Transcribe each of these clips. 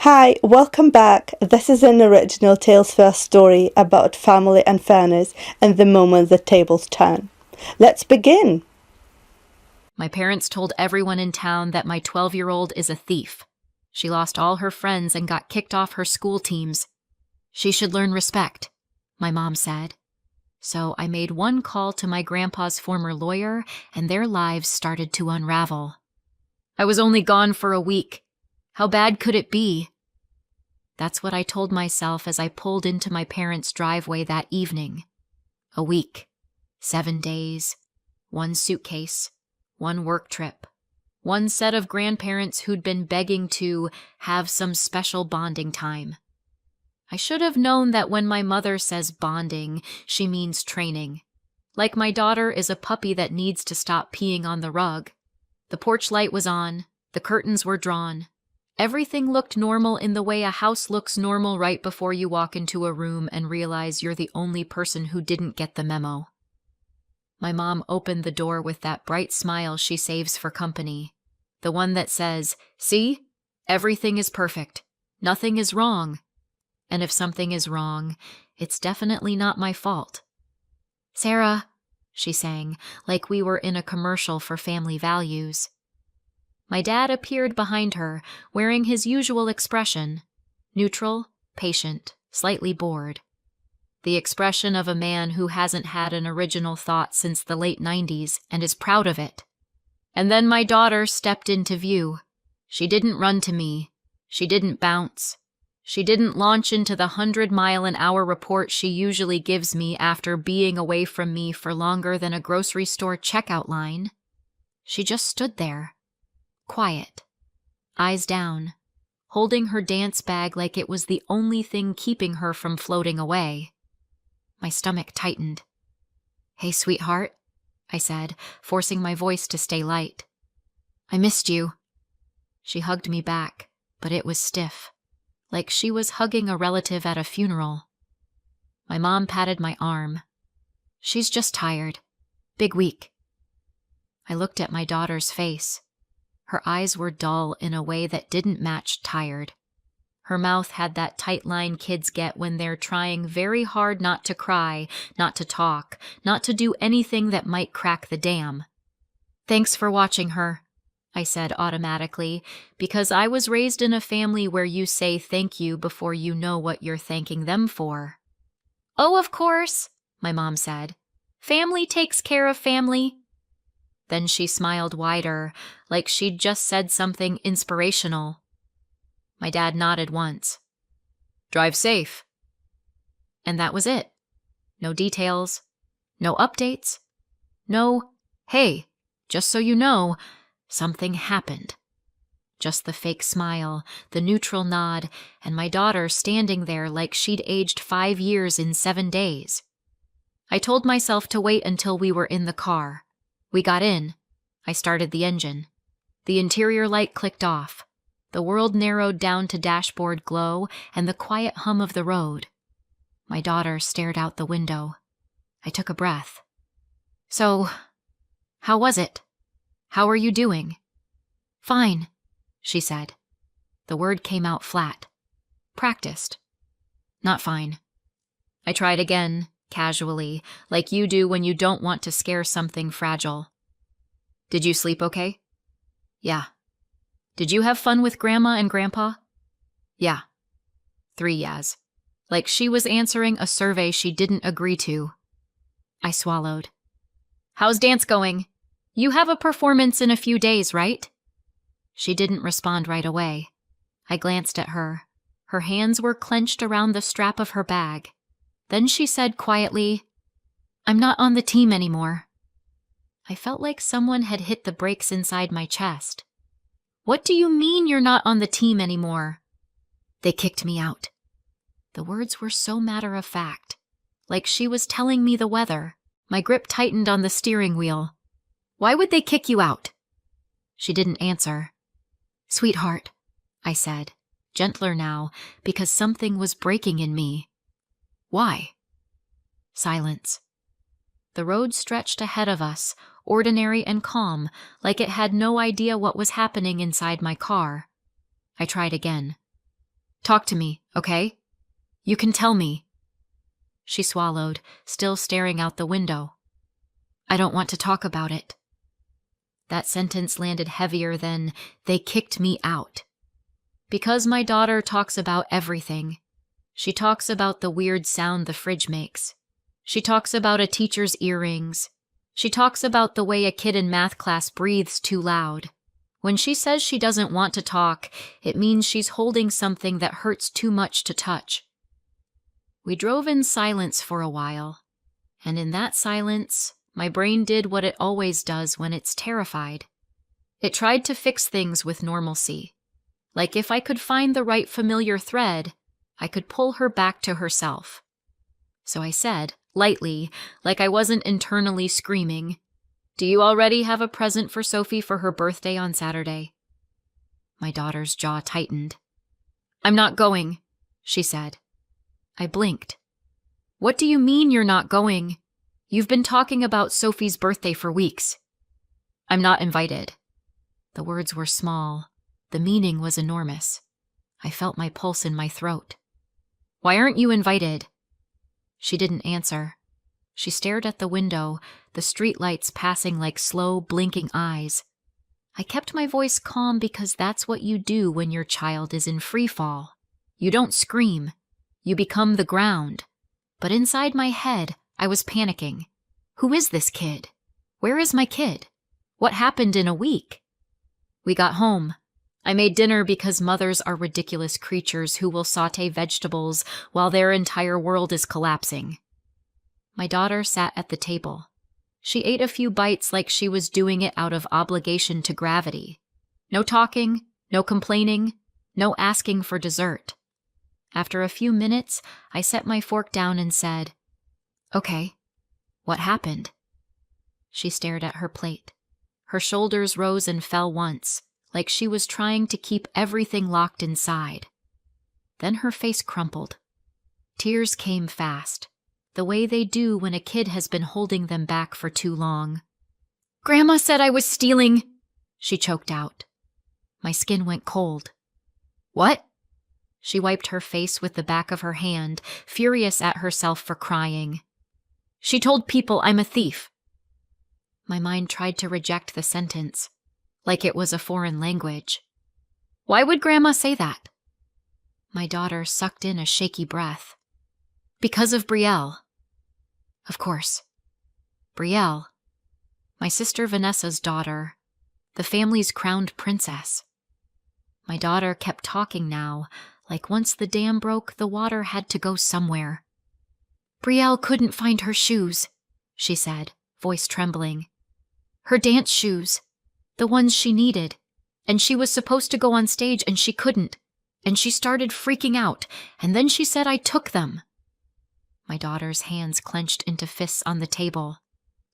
Hi, welcome back. This is an original Tales First story about family and fairness and the moment the tables turn. Let's begin. My parents told everyone in town that my 12-year-old is a thief. She lost all her friends and got kicked off her school teams. She should learn respect, my mom said. So I made one call to my grandpa's former lawyer, and their lives started to unravel. I was only gone for a week. How bad could it be? That's what I told myself as I pulled into my parents' driveway that evening. A week, 7 days, one suitcase, one work trip, one set of grandparents who'd been begging to have some special bonding time. I should have known that when my mother says bonding, she means training. Like my daughter is a puppy that needs to stop peeing on the rug. The porch light was on, the curtains were drawn. Everything looked normal in the way a house looks normal right before you walk into a room and realize you're the only person who didn't get the memo. My mom opened the door with that bright smile she saves for company. The one that says, "See? Everything is perfect. Nothing is wrong. And if something is wrong, it's definitely not my fault." "Sarah," she sang, like we were in a commercial for Family Values. My dad appeared behind her, wearing his usual expression, neutral, patient, slightly bored. The expression of a man who hasn't had an original thought since the late 90s and is proud of it. And then my daughter stepped into view. She didn't run to me. She didn't bounce. She didn't launch into the 100-mile-an-hour report she usually gives me after being away from me for longer than a grocery store checkout line. She just stood there. Quiet, eyes down, holding her dance bag like it was the only thing keeping her from floating away. My stomach tightened. "Hey, sweetheart," I said, forcing my voice to stay light. "I missed you." She hugged me back, but it was stiff, like she was hugging a relative at a funeral. My mom patted my arm. "She's just tired. Big week." I looked at my daughter's face. Her eyes were dull in a way that didn't match tired. Her mouth had that tight line kids get when they're trying very hard not to cry, not to talk, not to do anything that might crack the dam. "Thanks for watching her," I said automatically, because I was raised in a family where you say thank you before you know what you're thanking them for. "Oh, of course," my mom said. "Family takes care of family." Then she smiled wider, like she'd just said something inspirational. My dad nodded once. "Drive safe." And that was it. No details. No updates. No, "Hey, just so you know, something happened." Just the fake smile, the neutral nod, and my daughter standing there like she'd aged 5 years in 7 days. I told myself to wait until we were in the car. We got in. I started the engine. The interior light clicked off. The world narrowed down to dashboard glow and the quiet hum of the road. My daughter stared out the window. I took a breath. "So, how was it? How are you doing?" "Fine," she said. The word came out flat. "Practiced." "Not fine." I tried again, casually, like you do when you don't want to scare something fragile. "Did you sleep okay?" "Yeah." "Did you have fun with Grandma and Grandpa?" "Yeah." 3 yeahs. Like she was answering a survey she didn't agree to. I swallowed. "How's dance going? You have a performance in a few days, right?" She didn't respond right away. I glanced at her. Her hands were clenched around the strap of her bag. Then she said quietly, "I'm not on the team anymore." I felt like someone had hit the brakes inside my chest. "What do you mean you're not on the team anymore?" "They kicked me out." The words were so matter-of-fact, like she was telling me the weather. My grip tightened on the steering wheel. "Why would they kick you out?" She didn't answer. "Sweetheart," I said, gentler now, because something was breaking in me. "Why?" Silence. The road stretched ahead of us, ordinary and calm, like it had no idea what was happening inside my car. I tried again. Talk to me, okay? You can tell me. She swallowed, still staring out the window. I don't want to talk about it. That sentence landed heavier than they kicked me out. Because my daughter talks about everything. She talks about the weird sound the fridge makes. She talks about a teacher's earrings. She talks about the way a kid in math class breathes too loud. When she says she doesn't want to talk, it means she's holding something that hurts too much to touch. We drove in silence for a while, and in that silence, my brain did what it always does when it's terrified. It tried to fix things with normalcy. Like if I could find the right familiar thread, I could pull her back to herself. So I said, lightly, like I wasn't internally screaming, "Do you already have a present for Sophie for her birthday on Saturday?" My daughter's jaw tightened. "I'm not going," she said. I blinked. "What do you mean you're not going? You've been talking about Sophie's birthday for weeks." "I'm not invited." The words were small. The meaning was enormous. I felt my pulse in my throat. "Why aren't you invited?" She didn't answer. She stared at the window, the streetlights passing like slow, blinking eyes. I kept my voice calm because that's what you do when your child is in free fall. You don't scream. You become the ground. But inside my head, I was panicking. Who is this kid? Where is my kid? What happened in a week? We got home. I made dinner because mothers are ridiculous creatures who will saute vegetables while their entire world is collapsing. My daughter sat at the table. She ate a few bites like she was doing it out of obligation to gravity. No talking, no complaining, no asking for dessert. After a few minutes, I set my fork down and said, "Okay, what happened?" She stared at her plate. Her shoulders rose and fell once, like she was trying to keep everything locked inside. Then her face crumpled. Tears came fast, the way they do when a kid has been holding them back for too long. "Grandma said I was stealing," she choked out. My skin went cold. "What?" She wiped her face with the back of her hand, furious at herself for crying. "She told people I'm a thief." My mind tried to reject the sentence, like it was a foreign language. "Why would Grandma say that?" My daughter sucked in a shaky breath. "Because of Brielle." Of course. Brielle. My sister Vanessa's daughter. The family's crowned princess. My daughter kept talking now, like once the dam broke, the water had to go somewhere. "Brielle couldn't find her shoes," she said, voice trembling. "Her dance shoes. The ones she needed. And she was supposed to go on stage and she couldn't. And she started freaking out, and then she said I took them." My daughter's hands clenched into fists on the table.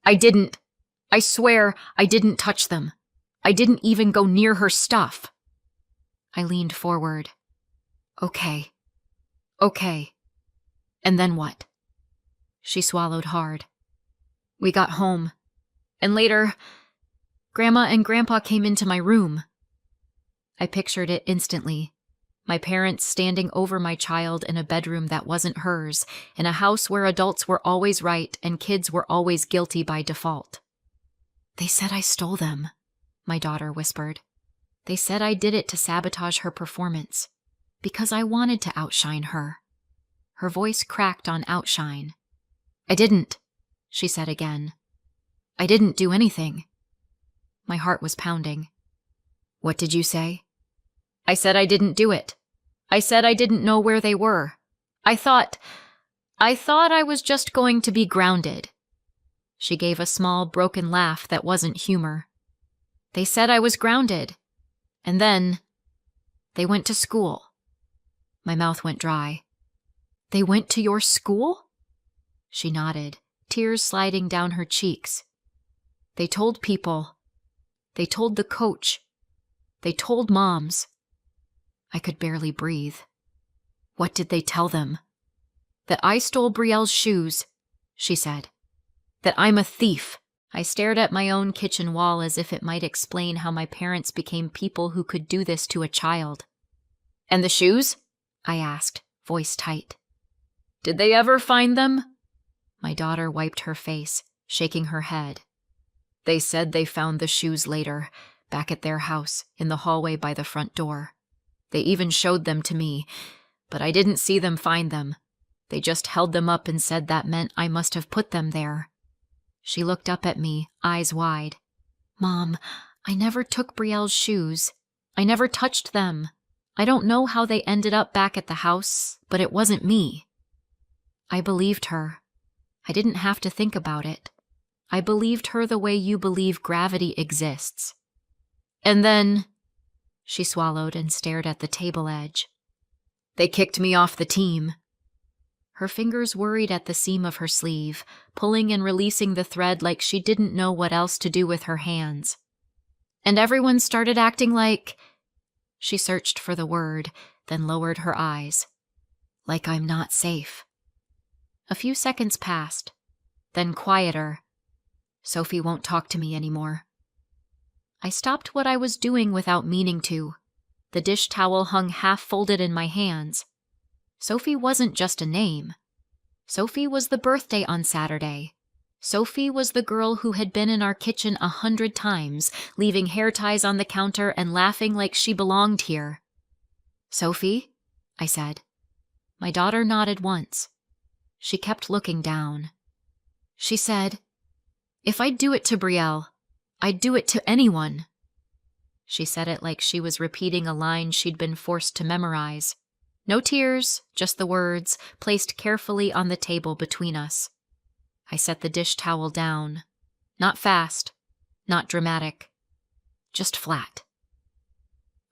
"I didn't. I swear I didn't touch them. I didn't even go near her stuff." I leaned forward. Okay. And then what?" She swallowed hard. "We got home. And later, Grandma and Grandpa came into my room." I pictured it instantly. My parents standing over my child in a bedroom that wasn't hers, in a house where adults were always right and kids were always guilty by default. "They said I stole them," my daughter whispered. "They said I did it to sabotage her performance, because I wanted to outshine her." Her voice cracked on outshine. "I didn't," she said again. "I didn't do anything." My heart was pounding. "What did you say?" "I said I didn't do it. I said I didn't know where they were. I thought I was just going to be grounded." She gave a small, broken laugh that wasn't humor. "They said I was grounded. And then they went to school." My mouth went dry. "They went to your school?" She nodded, tears sliding down her cheeks. "They told people. They told the coach. They told moms." I could barely breathe. "What did they tell them?" "That I stole Brielle's shoes," she said. "That I'm a thief." I stared at my own kitchen wall as if it might explain how my parents became people who could do this to a child. "And the shoes?" I asked, voice tight. Did they ever find them? My daughter wiped her face, shaking her head. They said they found the shoes later, back at their house, in the hallway by the front door. They even showed them to me, but I didn't see them find them. They just held them up and said that meant I must have put them there. She looked up at me, eyes wide. Mom, I never took Brielle's shoes. I never touched them. I don't know how they ended up back at the house, but it wasn't me. I believed her. I didn't have to think about it. I believed her the way you believe gravity exists. And then, she swallowed and stared at the table edge. They kicked me off the team. Her fingers worried at the seam of her sleeve, pulling and releasing the thread like she didn't know what else to do with her hands. And everyone started acting like... She searched for the word, then lowered her eyes. Like I'm not safe. A few seconds passed, then quieter. Sophie won't talk to me anymore. I stopped what I was doing without meaning to. The dish towel hung half-folded in my hands. Sophie wasn't just a name. Sophie was the birthday on Saturday. Sophie was the girl who had been in our kitchen 100 times, leaving hair ties on the counter and laughing like she belonged here. Sophie? I said. My daughter nodded once. She kept looking down. She said, if I'd do it to Brielle, I'd do it to anyone. She said it like she was repeating a line she'd been forced to memorize. No tears, just the words, placed carefully on the table between us. I set the dish towel down. Not fast, not dramatic, just flat.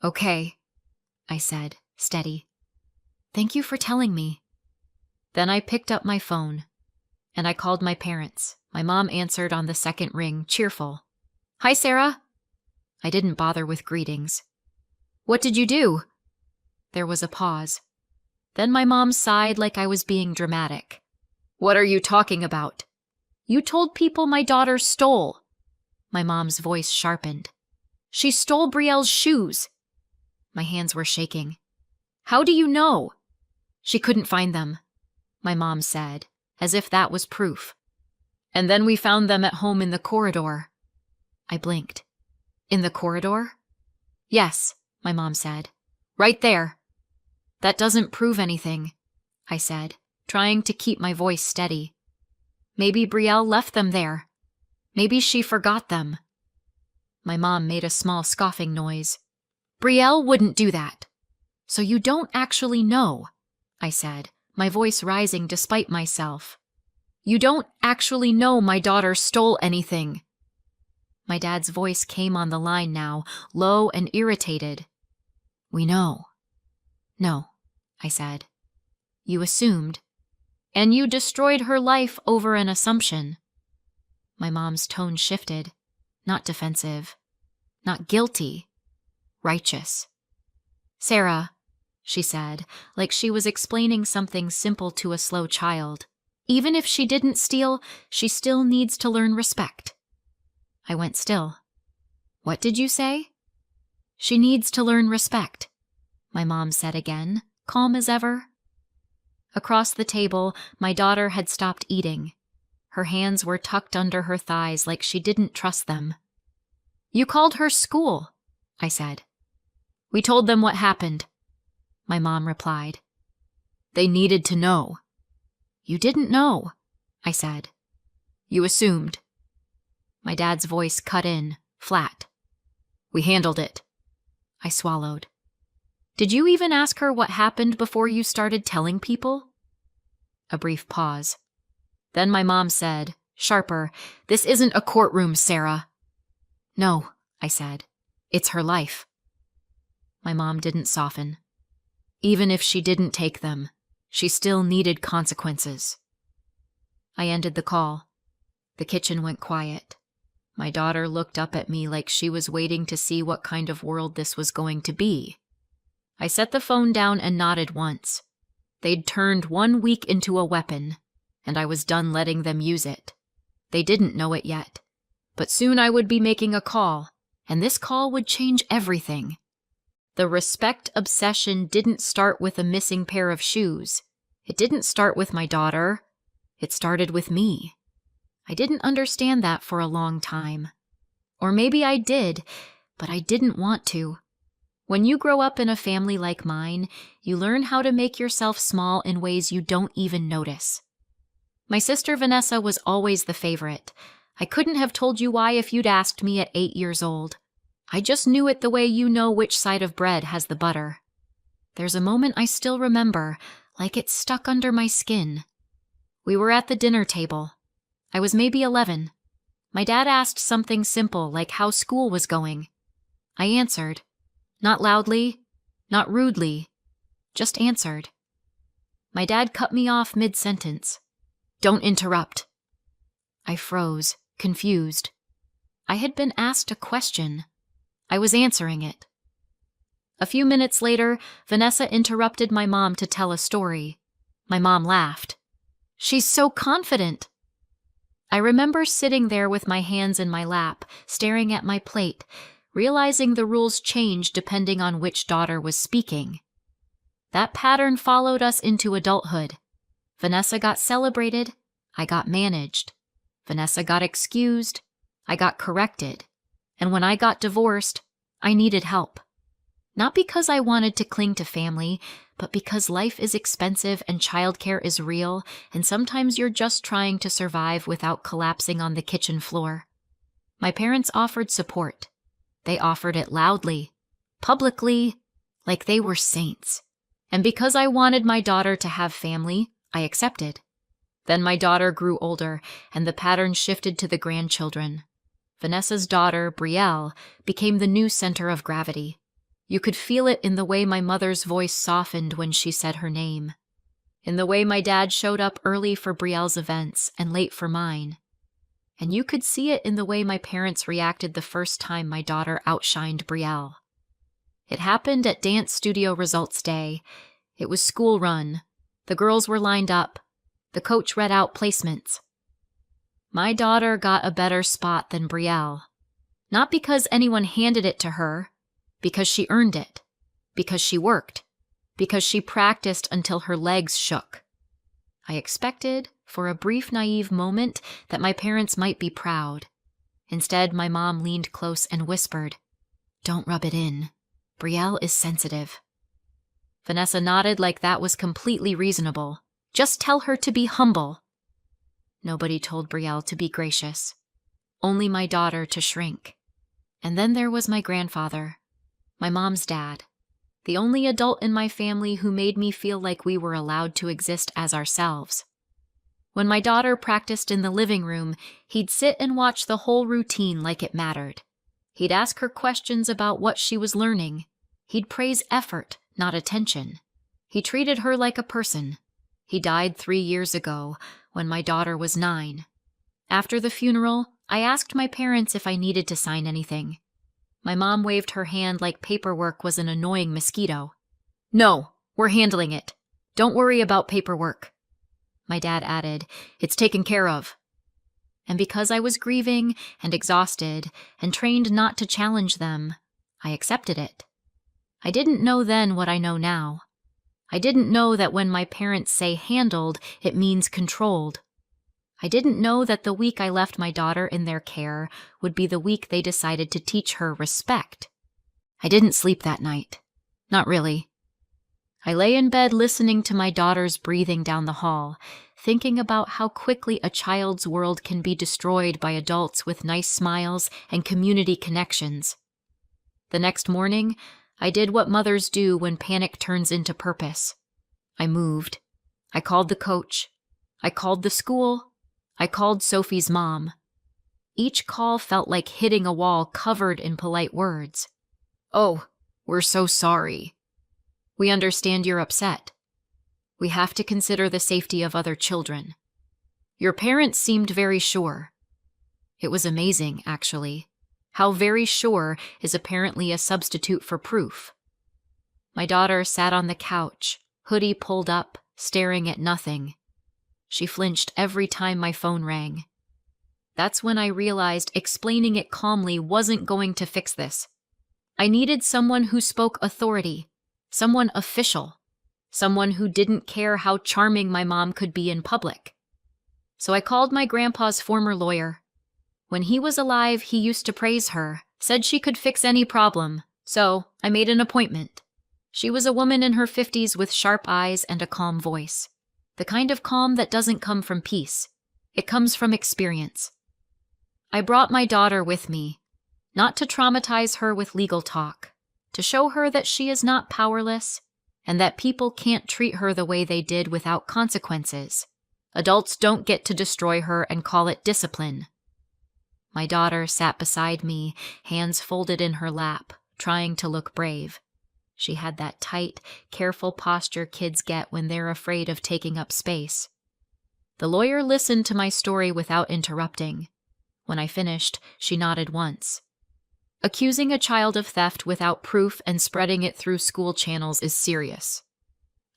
Okay, I said, steady. Thank you for telling me. Then I picked up my phone, and I called my parents. My mom answered on the second ring, cheerful. Hi, Sarah. I didn't bother with greetings. What did you do? There was a pause. Then my mom sighed like I was being dramatic. What are you talking about? You told people my daughter stole. My mom's voice sharpened. She stole Brielle's shoes. My hands were shaking. How do you know? She couldn't find them, my mom said, as if that was proof. And then we found them at home in the corridor. I blinked. In the corridor? Yes, my mom said. Right there. That doesn't prove anything, I said, trying to keep my voice steady. Maybe Brielle left them there. Maybe she forgot them. My mom made a small scoffing noise. Brielle wouldn't do that. So you don't actually know, I said, my voice rising despite myself. You don't actually know my daughter stole anything. My dad's voice came on the line now, low and irritated. We know. No, I said. You assumed. And you destroyed her life over an assumption. My mom's tone shifted, not defensive, not guilty, righteous. Sarah, she said, like she was explaining something simple to a slow child. Even if she didn't steal, she still needs to learn respect. I went still. What did you say? She needs to learn respect, my mom said again, calm as ever. Across the table, my daughter had stopped eating. Her hands were tucked under her thighs like she didn't trust them. You called her school, I said. We told them what happened, my mom replied. They needed to know. You didn't know, I said. You assumed. My dad's voice cut in, flat. We handled it. I swallowed. Did you even ask her what happened before you started telling people? A brief pause. Then my mom said, sharper, this isn't a courtroom, Sarah. No, I said. It's her life. My mom didn't soften. Even if she didn't take them, she still needed consequences. I ended the call. The kitchen went quiet. My daughter looked up at me like she was waiting to see what kind of world this was going to be. I set the phone down and nodded once. They'd turned 1 week into a weapon, and I was done letting them use it. They didn't know it yet, but soon I would be making a call, and this call would change everything. The respect obsession didn't start with a missing pair of shoes. It didn't start with my daughter. It started with me. I didn't understand that for a long time. Or maybe I did, but I didn't want to. When you grow up in a family like mine, you learn how to make yourself small in ways you don't even notice. My sister Vanessa was always the favorite. I couldn't have told you why if you'd asked me at 8 years old. I just knew it the way you know which side of bread has the butter. There's a moment I still remember, like it stuck under my skin. We were at the dinner table. I was maybe 11. My dad asked something simple like how school was going. I answered. Not loudly, not rudely, just answered. My dad cut me off mid-sentence. Don't interrupt. I froze, confused. I had been asked a question. I was answering it. A few minutes later, Vanessa interrupted my mom to tell a story. My mom laughed. She's so confident. I remember sitting there with my hands in my lap, staring at my plate, realizing the rules changed depending on which daughter was speaking. That pattern followed us into adulthood. Vanessa got celebrated, I got managed. Vanessa got excused, I got corrected. And when I got divorced, I needed help. Not because I wanted to cling to family, but because life is expensive and childcare is real, and sometimes you're just trying to survive without collapsing on the kitchen floor. My parents offered support. They offered it loudly, publicly, like they were saints. And because I wanted my daughter to have family, I accepted. Then my daughter grew older, and the pattern shifted to the grandchildren. Vanessa's daughter, Brielle, became the new center of gravity. You could feel it in the way my mother's voice softened when she said her name, in the way my dad showed up early for Brielle's events and late for mine. And you could see it in the way my parents reacted the first time my daughter outshined Brielle. It happened at dance studio results day. It was school run. The girls were lined up. The coach read out placements. My daughter got a better spot than Brielle. Not because anyone handed it to her, because she earned it, because she worked, because she practiced until her legs shook. I expected, for a brief naive moment, that my parents might be proud. Instead, my mom leaned close and whispered, "Don't rub it in. Brielle is sensitive." Vanessa nodded like that was completely reasonable. Just tell her to be humble. Nobody told Brielle to be gracious. Only my daughter to shrink. And then there was my grandfather, my mom's dad, the only adult in my family who made me feel like we were allowed to exist as ourselves. When my daughter practiced in the living room, he'd sit and watch the whole routine like it mattered. He'd ask her questions about what she was learning. He'd praise effort, not attention. He treated her like a person. He died 3 years ago, when my daughter was 9. After the funeral, I asked my parents if I needed to sign anything. My mom waved her hand like paperwork was an annoying mosquito. "No, we're handling it. Don't worry about paperwork." My dad added, "It's taken care of." And because I was grieving and exhausted and trained not to challenge them, I accepted it. I didn't know then what I know now. I didn't know that when my parents say handled, it means controlled. I didn't know that the week I left my daughter in their care would be the week they decided to teach her respect. I didn't sleep that night. Not really. I lay in bed listening to my daughter's breathing down the hall, thinking about how quickly a child's world can be destroyed by adults with nice smiles and community connections. The next morning, I did what mothers do when panic turns into purpose. I moved. I called the coach. I called the school. I called Sophie's mom. Each call felt like hitting a wall covered in polite words. "Oh, we're so sorry. We understand you're upset. We have to consider the safety of other children. Your parents seemed very sure." It was amazing, actually. How very sure is apparently a substitute for proof. My daughter sat on the couch, hoodie pulled up, staring at nothing. She flinched every time my phone rang. That's when I realized explaining it calmly wasn't going to fix this. I needed someone who spoke authority, someone official, someone who didn't care how charming my mom could be in public. So I called my grandpa's former lawyer. When he was alive, he used to praise her, said she could fix any problem, so I made an appointment. She was a woman in her 50s with sharp eyes and a calm voice. The kind of calm that doesn't come from peace. It comes from experience. I brought my daughter with me, not to traumatize her with legal talk, to show her that she is not powerless and that people can't treat her the way they did without consequences. Adults don't get to destroy her and call it discipline. My daughter sat beside me, hands folded in her lap, trying to look brave. She had that tight, careful posture kids get when they're afraid of taking up space. The lawyer listened to my story without interrupting. When I finished, she nodded once. Accusing a child of theft without proof and spreading it through school channels is serious.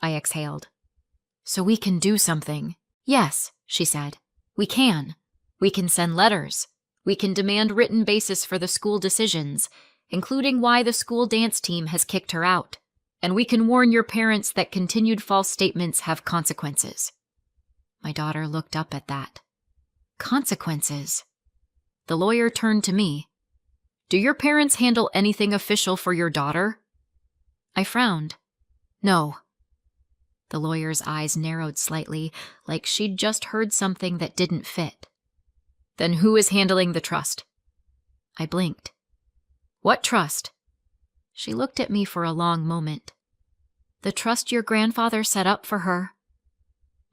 I exhaled. So we can do something. Yes, she said. We can. We can send letters. We can demand written basis for the school decisions, including why the school dance team has kicked her out. And we can warn your parents that continued false statements have consequences. My daughter looked up at that. Consequences? The lawyer turned to me. Do your parents handle anything official for your daughter? I frowned. No. The lawyer's eyes narrowed slightly, like she'd just heard something that didn't fit. Then who is handling the trust? I blinked. What trust? She looked at me for a long moment. The trust your grandfather set up for her.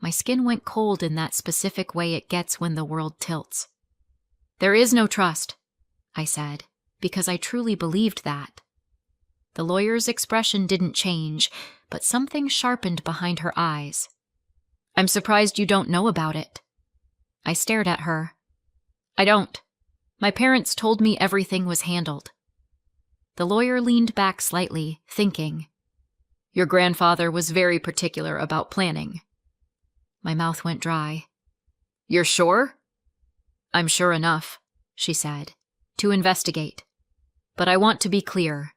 My skin went cold in that specific way it gets when the world tilts. There is no trust, I said, because I truly believed that. The lawyer's expression didn't change, but something sharpened behind her eyes. I'm surprised you don't know about it. I stared at her. I don't. My parents told me everything was handled. The lawyer leaned back slightly, thinking. Your grandfather was very particular about planning. My mouth went dry. You're sure? I'm sure enough, she said, to investigate. But I want to be clear.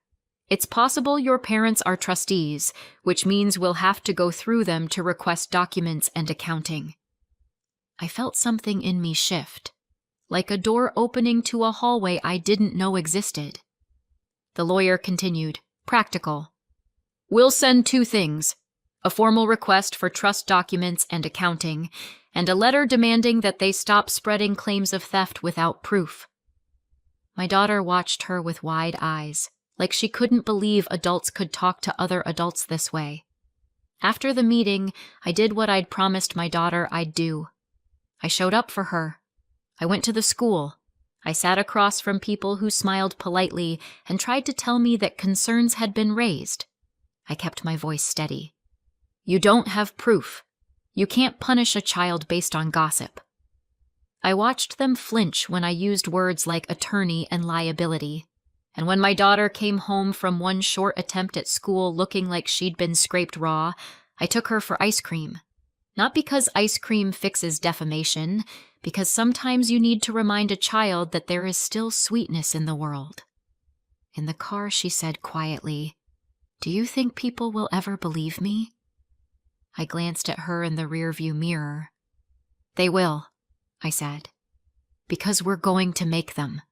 It's possible your parents are trustees, which means we'll have to go through them to request documents and accounting. I felt something in me shift, like a door opening to a hallway I didn't know existed. The lawyer continued, practical. We'll send 2 things, a formal request for trust documents and accounting, and a letter demanding that they stop spreading claims of theft without proof. My daughter watched her with wide eyes, like she couldn't believe adults could talk to other adults this way. After the meeting, I did what I'd promised my daughter I'd do. I showed up for her. I went to the school. I sat across from people who smiled politely and tried to tell me that concerns had been raised. I kept my voice steady. You don't have proof. You can't punish a child based on gossip. I watched them flinch when I used words like attorney and liability. And when my daughter came home from one short attempt at school looking like she'd been scraped raw, I took her for ice cream. Not because ice cream fixes defamation, because sometimes you need to remind a child that there is still sweetness in the world. In the car, she said quietly, Do you think people will ever believe me? I glanced at her in the rearview mirror. They will, I said, because we're going to make them.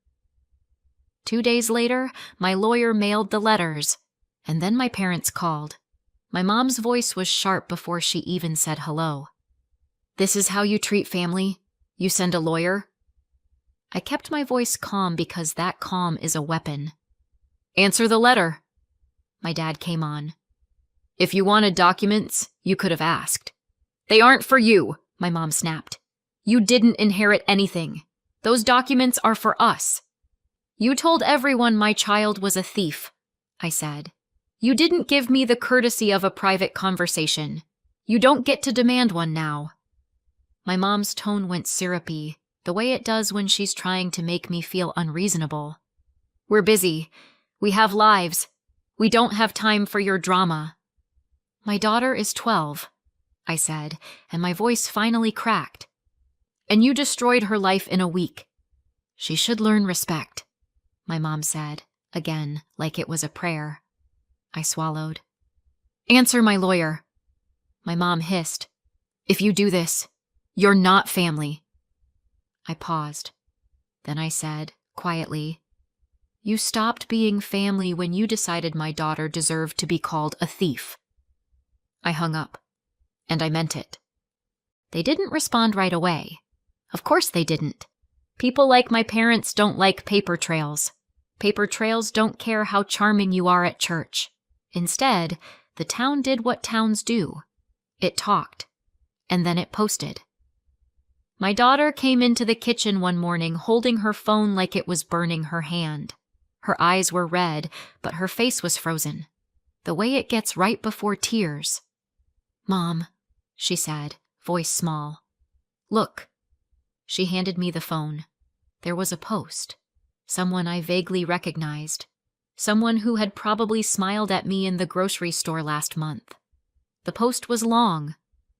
2 days later, my lawyer mailed the letters, and then my parents called. My mom's voice was sharp before she even said hello. This is how you treat family? You send a lawyer? I kept my voice calm because that calm is a weapon. Answer the letter. My dad came on. If you wanted documents, you could have asked. They aren't for you, my mom snapped. You didn't inherit anything. Those documents are for us. You told everyone my child was a thief, I said. You didn't give me the courtesy of a private conversation. You don't get to demand one now. My mom's tone went syrupy, the way it does when she's trying to make me feel unreasonable. We're busy. We have lives. We don't have time for your drama. My daughter is 12, I said, and my voice finally cracked. And you destroyed her life in a week. She should learn respect, my mom said, Again, like it was a prayer. I swallowed. Answer my lawyer. My mom hissed. If you do this, you're not family. I paused. Then I said, quietly, you stopped being family when you decided my daughter deserved to be called a thief. I hung up, and I meant it. They didn't respond right away. Of course they didn't. People like my parents don't like paper trails. Paper trails don't care how charming you are at church. Instead, the town did what towns do. It talked, and then it posted. My daughter came into the kitchen one morning holding her phone like it was burning her hand. Her eyes were red, but her face was frozen, the way it gets right before tears. Mom, she said, voice small. Look. She handed me the phone. There was a post. Someone I vaguely recognized. Someone who had probably smiled at me in the grocery store last month. The post was long,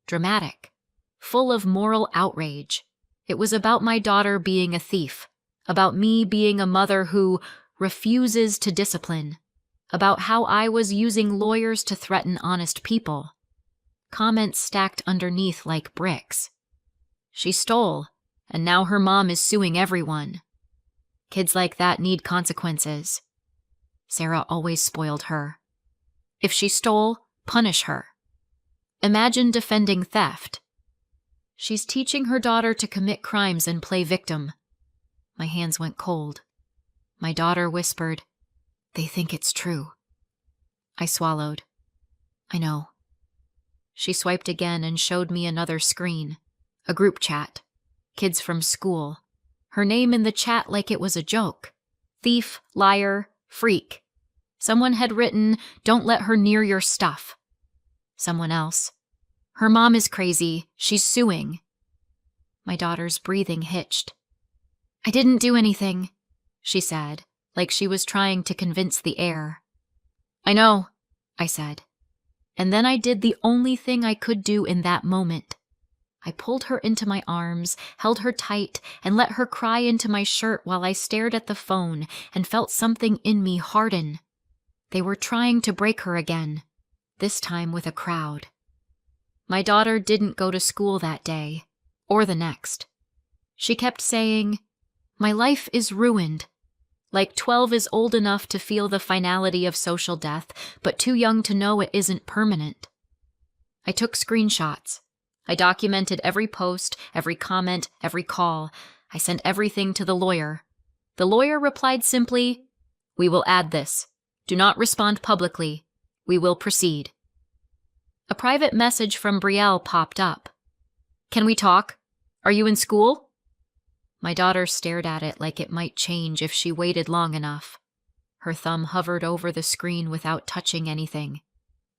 dramatic, full of moral outrage. It was about my daughter being a thief, about me being a mother who refuses to discipline, about how I was using lawyers to threaten honest people. Comments stacked underneath like bricks. She stole, and now her mom is suing everyone. Kids like that need consequences. Sarah always spoiled her. If she stole, punish her. Imagine defending theft. She's teaching her daughter to commit crimes and play victim. My hands went cold. My daughter whispered, they think it's true. I swallowed. I know. She swiped again and showed me another screen. A group chat. Kids from school. Her name in the chat like it was a joke. Thief, liar, freak. Someone had written, don't let her near your stuff. Someone else. Her mom is crazy. She's suing. My daughter's breathing hitched. I didn't do anything, she said, like she was trying to convince the air. I know, I said. And then I did the only thing I could do in that moment. I pulled her into my arms, held her tight, and let her cry into my shirt while I stared at the phone and felt something in me harden. They were trying to break her again, this time with a crowd. My daughter didn't go to school that day, or the next. She kept saying, my life is ruined. Like 12 is old enough to feel the finality of social death, but too young to know it isn't permanent. I took screenshots. I documented every post, every comment, every call. I sent everything to the lawyer. The lawyer replied simply, we will add this. Do not respond publicly. We will proceed. A private message from Brielle popped up. Can we talk? Are you in school? My daughter stared at it like it might change if she waited long enough. Her thumb hovered over the screen without touching anything.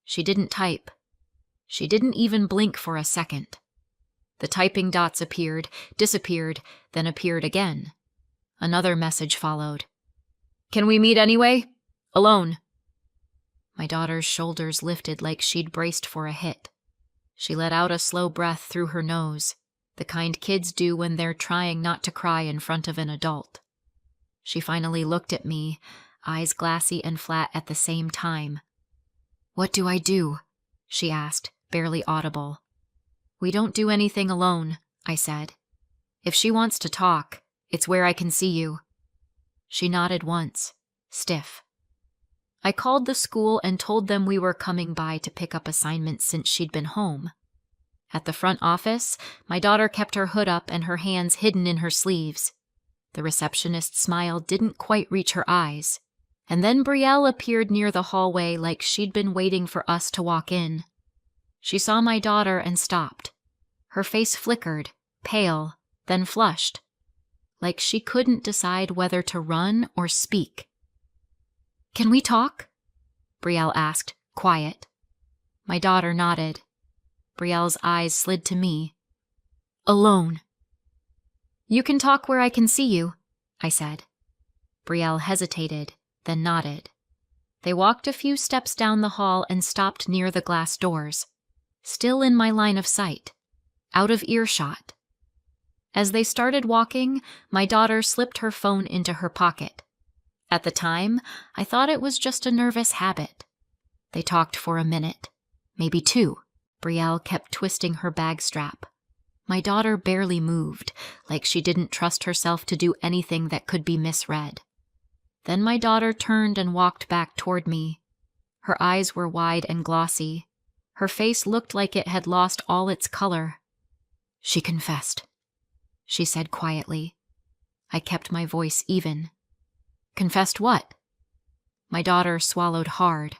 She didn't type. She didn't even blink for a second. The typing dots appeared, disappeared, then appeared again. Another message followed. Can we meet anyway? Alone. My daughter's shoulders lifted like she'd braced for a hit. She let out a slow breath through her nose, the kind kids do when they're trying not to cry in front of an adult. She finally looked at me, eyes glassy and flat at the same time. What do I do? She asked, barely audible. We don't do anything alone, I said. If she wants to talk, it's where I can see you. She nodded once, stiff. I called the school and told them we were coming by to pick up assignments since she'd been home. At the front office, my daughter kept her hood up and her hands hidden in her sleeves. The receptionist's smile didn't quite reach her eyes. And then Brielle appeared near the hallway like she'd been waiting for us to walk in. She saw my daughter and stopped. Her face flickered, pale, then flushed, like she couldn't decide whether to run or speak. Can we talk? Brielle asked, quiet. My daughter nodded. Brielle's eyes slid to me. Alone. You can talk where I can see you, I said. Brielle hesitated, then nodded. They walked a few steps down the hall and stopped near the glass doors, still in my line of sight, out of earshot. As they started walking, my daughter slipped her phone into her pocket. At the time, I thought it was just a nervous habit. They talked for a minute, maybe 2. Brielle kept twisting her bag strap. My daughter barely moved, like she didn't trust herself to do anything that could be misread. Then my daughter turned and walked back toward me. Her eyes were wide and glossy. Her face looked like it had lost all its color. "She confessed," she said quietly. I kept my voice even. "Confessed what?" My daughter swallowed hard.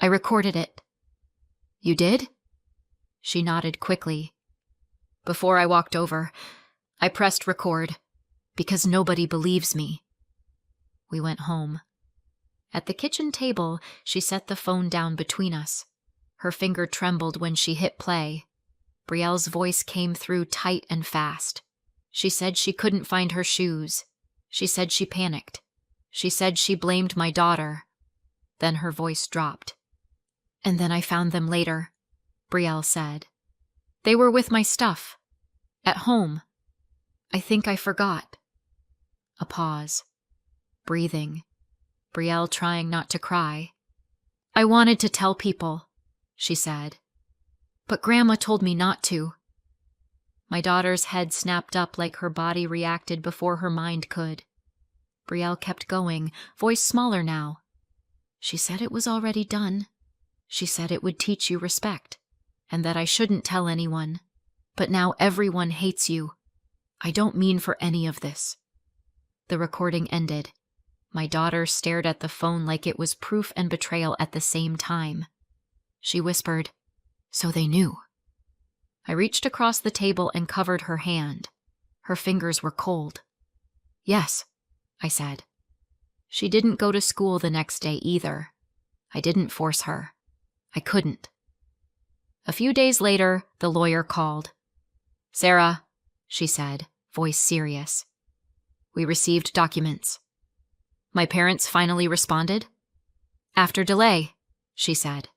"I recorded it." "You did?" She nodded quickly. "Before I walked over, I pressed record, because nobody believes me." We went home. At the kitchen table, she set the phone down between us. Her finger trembled when she hit play. Brielle's voice came through tight and fast. She said she couldn't find her shoes. She said she panicked. She said she blamed my daughter. Then her voice dropped. "And then I found them later," Brielle said. "They were with my stuff. At home. I think I forgot." A pause. Breathing. Brielle trying not to cry. "I wanted to tell people," she said. "But Grandma told me not to." My daughter's head snapped up like her body reacted before her mind could. Brielle kept going, voice smaller now. "She said it was already done. She said it would teach you respect, and that I shouldn't tell anyone. But now everyone hates you. I don't mean for any of this." The recording ended. My daughter stared at the phone like it was proof and betrayal at the same time. She whispered, "So they knew." I reached across the table and covered her hand. Her fingers were cold. "Yes," I said. She didn't go to school the next day either. I didn't force her. I couldn't. A few days later, the lawyer called. "Sarah," she said, voice serious. "We received documents." My parents finally responded? "After delay," she said.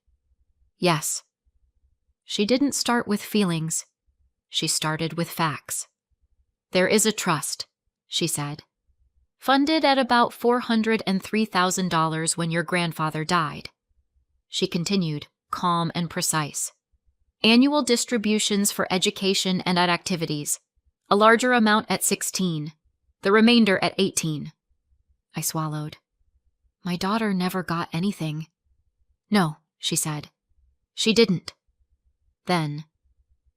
"Yes." She didn't start with feelings. She started with facts. "There is a trust," she said. "Funded at about $403,000 when your grandfather died." She continued, calm and precise. "Annual distributions for education and at activities. A larger amount at 16. The remainder at 18. I swallowed. My daughter never got anything. "No," she said. "She didn't." Then,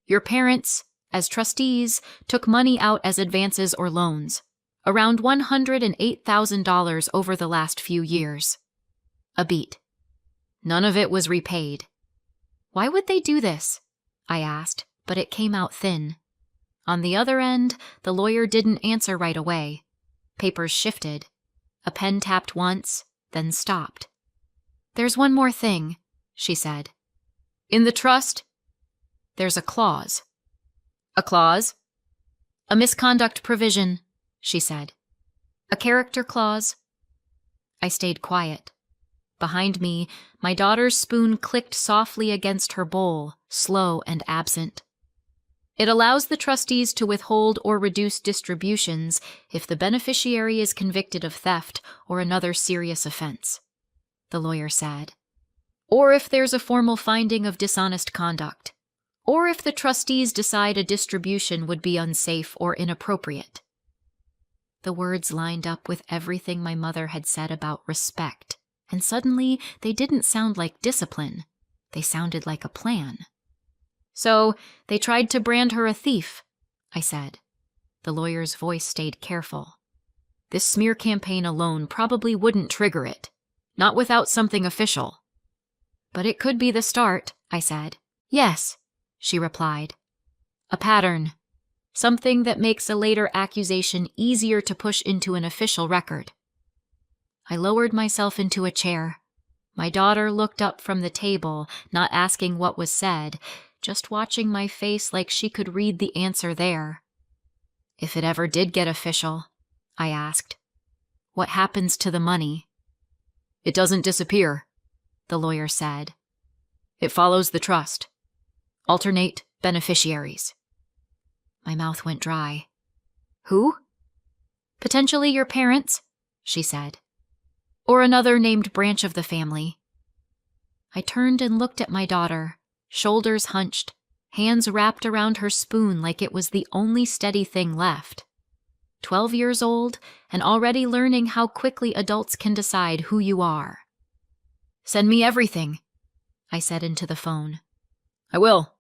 "Your parents, as trustees, took money out as advances or loans. Around $108,000 over the last few years." A beat. "None of it was repaid." "Why would they do this?" I asked, but it came out thin. On the other end, the lawyer didn't answer right away. Papers shifted. A pen tapped once, then stopped. "There's one more thing," she said. "In the trust, there's a clause." "A clause?" "A misconduct provision," she said. "A character clause." I stayed quiet. Behind me, my daughter's spoon clicked softly against her bowl, slow and absent. "It allows the trustees to withhold or reduce distributions if the beneficiary is convicted of theft or another serious offense," the lawyer said. "Or if there's a formal finding of dishonest conduct. Or if the trustees decide a distribution would be unsafe or inappropriate." The words lined up with everything my mother had said about respect, and suddenly they didn't sound like discipline. They sounded like a plan. "So they tried to brand her a thief," I said. The lawyer's voice stayed careful. "This smear campaign alone probably wouldn't trigger it. Not without something official." "But it could be the start," I said. "Yes," she replied. "A pattern. Something that makes a later accusation easier to push into an official record." I lowered myself into a chair. My daughter looked up from the table, not asking what was said, just watching my face like she could read the answer there. "If it ever did get official," I asked, "what happens to the money?" "It doesn't disappear," the lawyer said. "It follows the trust. Alternate beneficiaries." My mouth went dry. "Who?" "Potentially your parents," she said. or another named branch of the family. I turned and looked at my daughter, shoulders hunched, hands wrapped around her spoon like it was the only steady thing left. 12 years old and already learning how quickly adults can decide who you are. "Send me everything," I said into the phone. "I will,"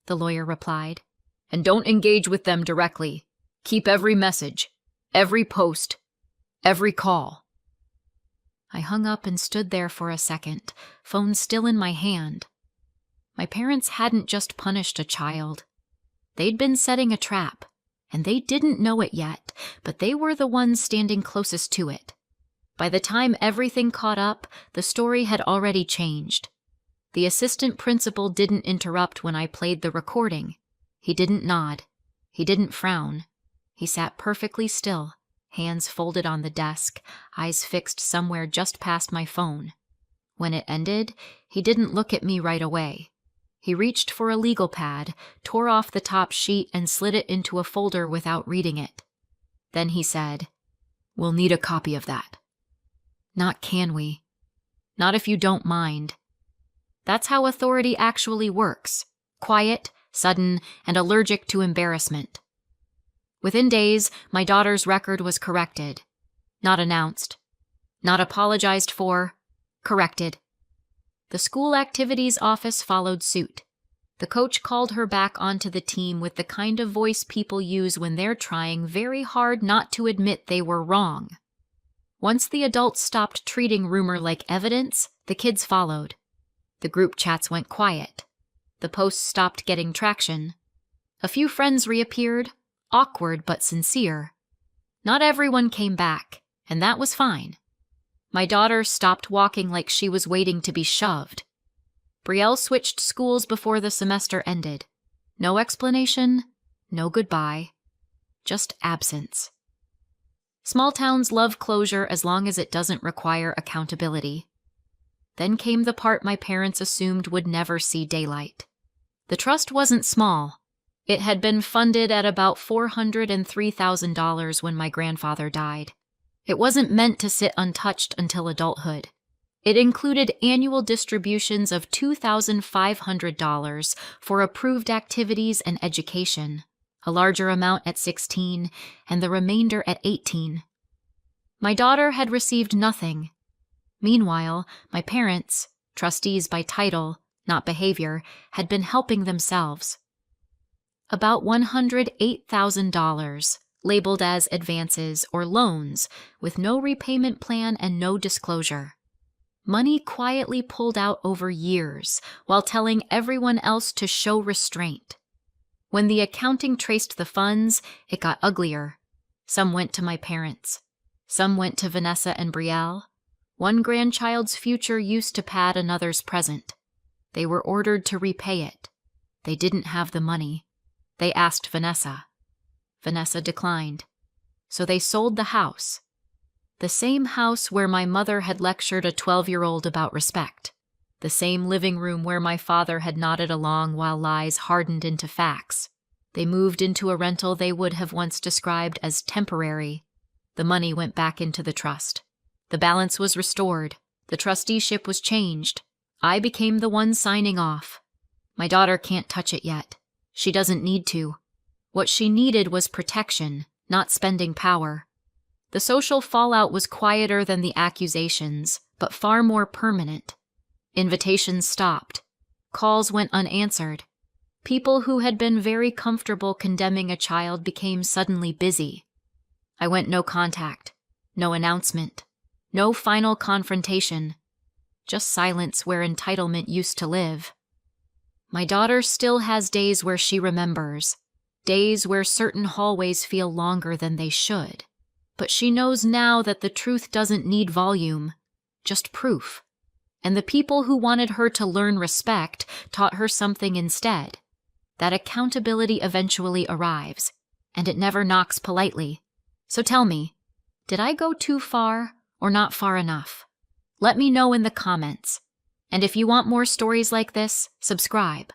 the lawyer replied. "And don't engage with them directly. Keep every message, every post, every call." I hung up and stood there for a second, phone still in my hand. My parents hadn't just punished a child. They'd been setting a trap, and they didn't know it yet, but they were the ones standing closest to it. By the time everything caught up, the story had already changed. The assistant principal didn't interrupt when I played the recording. He didn't nod. He didn't frown. He sat perfectly still, hands folded on the desk, eyes fixed somewhere just past my phone. When it ended, he didn't look at me right away. He reached for a legal pad, tore off the top sheet, and slid it into a folder without reading it. Then he said, "We'll need a copy of that." "Not can we. Not if you don't mind." That's how authority actually works. Quiet, sudden, and allergic to embarrassment. Within days, my daughter's record was corrected. Not announced. Not apologized for. Corrected. The school activities office followed suit. The coach called her back onto the team with the kind of voice people use when they're trying very hard not to admit they were wrong. Once the adults stopped treating rumor like evidence, the kids followed. The group chats went quiet. The posts stopped getting traction. A few friends reappeared, awkward but sincere. Not everyone came back, and that was fine. My daughter stopped walking like she was waiting to be shoved. Brielle switched schools before the semester ended. No explanation, no goodbye, just absence. Small towns love closure as long as it doesn't require accountability. Then came the part my parents assumed would never see daylight. The trust wasn't small. It had been funded at about $403,000 when my grandfather died. It wasn't meant to sit untouched until adulthood. It included annual distributions of $2,500 for approved activities and education, a larger amount at 16 and the remainder at 18. My daughter had received nothing. Meanwhile, my parents, trustees by title, not behavior, had been helping themselves. About $108,000, labeled as advances or loans, with no repayment plan and no disclosure. Money quietly pulled out over years, while telling everyone else to show restraint. When the accounting traced the funds, it got uglier. Some went to my parents. Some went to Vanessa and Brielle. One grandchild's future used to pad another's present. They were ordered to repay it. They didn't have the money. They asked Vanessa. Vanessa declined. So they sold the house. The same house where my mother had lectured a 12-year-old about respect. The same living room where my father had nodded along while lies hardened into facts. They moved into a rental they would have once described as temporary. The money went back into the trust. The balance was restored. The trusteeship was changed. I became the one signing off. My daughter can't touch it yet. She doesn't need to. What she needed was protection, not spending power. The social fallout was quieter than the accusations, but far more permanent. Invitations stopped. Calls went unanswered. People who had been very comfortable condemning a child became suddenly busy. I went no contact, no announcement, no final confrontation, just silence where entitlement used to live. My daughter still has days where she remembers, days where certain hallways feel longer than they should. But she knows now that the truth doesn't need volume, just proof. And the people who wanted her to learn respect taught her something instead. That accountability eventually arrives, and it never knocks politely. So tell me, did I go too far or not far enough? Let me know in the comments. And if you want more stories like this, subscribe.